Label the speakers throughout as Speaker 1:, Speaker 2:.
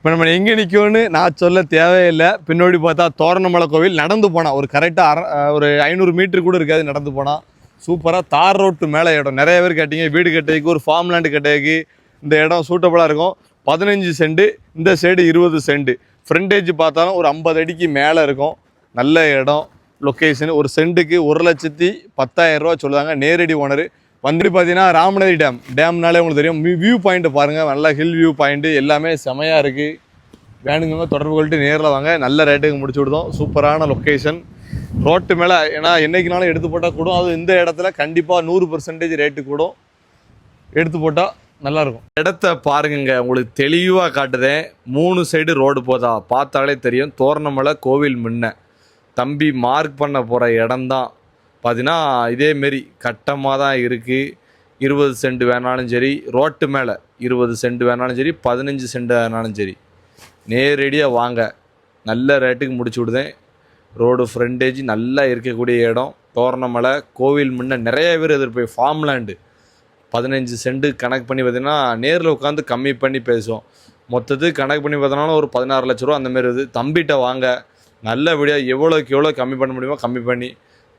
Speaker 1: இப்போ நம்ம எங்கே நிற்கோன்னு நான் சொல்ல தேவையில்லை. பின்னாடி பார்த்தா தோரணமலை கோவில். நடந்து போனால் ஒரு கரெக்டாக ஒரு 500 மீட்டர் கூட இருக்காது. நடந்து போனால் சூப்பராக தார் ரோட்டு மேலே இடம். நிறைய பேர் கேட்டீங்க வீடு கட்டுறதுக்கு, ஒரு ஃபார்ம் லேண்டு கட்டுறதுக்கு இந்த இடம் சூட்டபுளாக இருக்கும். 15 சென்ட், இந்த சைடு 20 சென்ட். ஃப்ரண்டேஜ் பார்த்தாலும் ஒரு 50 அடிக்கு மேலே இருக்கும். நல்ல இடம். லொக்கேஷன் ஒரு சென்ட்டுக்கு 1,10,000 ரூபா சொல்லுவாங்க. நேரடி ஓனர். வந்துட்டு பார்த்தீங்கன்னா ராமநதி டேம்னாலே உங்களுக்கு தெரியும். வியூ பாயிண்ட் பாருங்கள், நல்லா ஹில் வியூ பாயிண்ட்டு எல்லாமே செமையாக இருக்குது. வேணுங்க தொடர்பு கொள்ளிட்டு நேரில் வாங்க. நல்ல ரேட்டுக்கு முடிச்சு விடுதோம். சூப்பரான லொக்கேஷன் ரோட்டு மேலே. ஏன்னா என்றைக்குனாலும் எடுத்து போட்டால் கூடும். அது இந்த இடத்துல கண்டிப்பாக 100% ரேட்டு கூடும். எடுத்து போட்டால் நல்லாயிருக்கும். இடத்த பாருங்க, உங்களுக்கு தெளிவாக காட்டுதேன். 3 சைடு ரோடு போதா பார்த்தாலே தெரியும். தோரணமலை கோவில் முன்ன தம்பி மார்க் பண்ண போகிற இடம்தான் பார்த்தீங்கன்னா இதேமாரி கட்டமாக தான் இருக்குது. 20 சென்ட் வேணாலும் சரி, ரோட்டு மேலே 20 சென்ட் வேணாலும் சரி, 15 சென்ட் வேணாலும் சரி, நேரடியாக வாங்க. நல்ல ரேட்டுக்கு முடிச்சு விடுதேன். ரோடு ஃப்ரண்டேஜ் நல்லா இருக்கக்கூடிய இடம். தோரணமலை கோவில் முன்ன நிறைய பேர் எதிர்ப்பு ஃபார்ம் லேண்டு 15 சென்ட் கணக்கு பண்ணி பார்த்தீங்கன்னா நேரில் உட்காந்து கம்மி பண்ணி பேசுவோம். மொத்தத்துக்கு கணக்கு பண்ணி பார்த்தோம்னா ஒரு 16 லட்ச ரூபா அந்தமாரி இருக்குது. தம்பிகிட்ட வாங்க, நல்லபடியாக எவ்வளோக்கு எவ்வளோ கம்மி பண்ண முடியுமோ கம்மி பண்ணி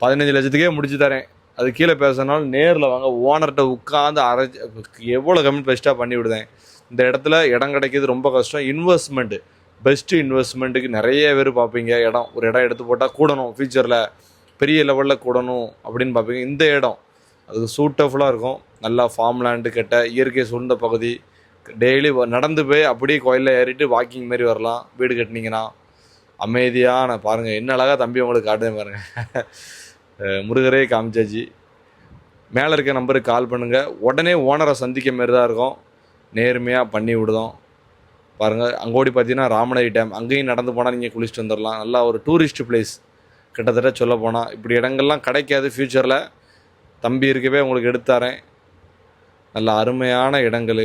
Speaker 1: 15 லட்சத்துக்கே முடிச்சு தரேன். அது கீழே பேசுனாலும் நேரில் வாங்க. ஓனர்கிட்ட உட்காந்து எவ்வளோ கம்மி பெஸ்ட்டாக பண்ணி விடுதேன். இந்த இடத்துல இடம் கிடைக்கிது ரொம்ப கஷ்டம். இன்வெஸ்ட்மெண்ட்டு பெஸ்ட்டு இன்வெஸ்ட்மெண்ட்டுக்கு நிறைய பேர் பார்ப்பீங்க. ஒரு இடம் எடுத்து போட்டால் கூடணும், ஃபியூச்சரில் பெரிய லெவலில் கூடணும் அப்படின்னு பார்ப்பீங்க. இந்த இடம் அதுக்கு சூட்டபுளாக இருக்கும். நல்லா ஃபார்ம் லேண்டு கட்ட இயற்கை சூழ்ந்த பகுதி. டெய்லி நடந்து போய் அப்படியே கோயிலில் ஏறிட்டு வாக்கிங் மாரி வரலாம். வீடு கட்டினீங்கன்னா அமைதியான பாருங்கள். என்ன அழகாக தம்பி உங்களுக்கு காட்டுதேன் பாருங்கள். முருகரே காமிச்சாச்சு. மேலே இருக்க நம்பருக்கு கால் பண்ணுங்கள். உடனே ஓனரை சந்திக்க மாரி தான் இருக்கும். நேர்மையாக பண்ணி விடுதோம். பாருங்கள், அங்கோடி பார்த்தீங்கன்னா ராமநதி டேம். அங்கேயும் நடந்து போனால் நீங்கள் குளிச்சுட்டு வந்துடலாம். நல்லா ஒரு டூரிஸ்ட் பிளேஸ் கிட்டத்தட்ட சொல்ல போனால். இப்படி இடங்கள்லாம் கிடைக்காது. ஃப்யூச்சரில் தம்பி இருக்கவே உங்களுக்கு எடுத்தாரேன். நல்ல அருமையான இடங்கள்.